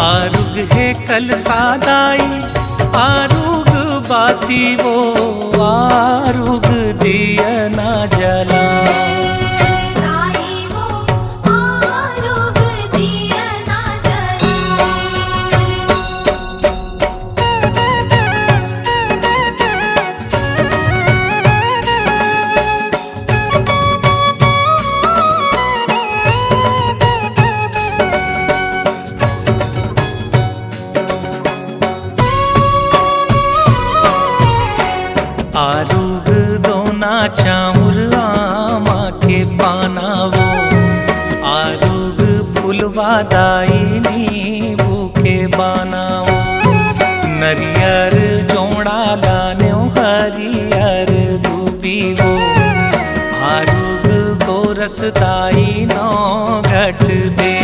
आरुग है कल सादाई आरुग बाती वो आरुग दिया ना जला आरुग दोना चामुर आमा के पाना वो आरुग फुलवा दाई नींबू के बनाओ नरियर जोड़ा लाने हरियर दूबी वो आरुग गोरस दाई नौ घट दे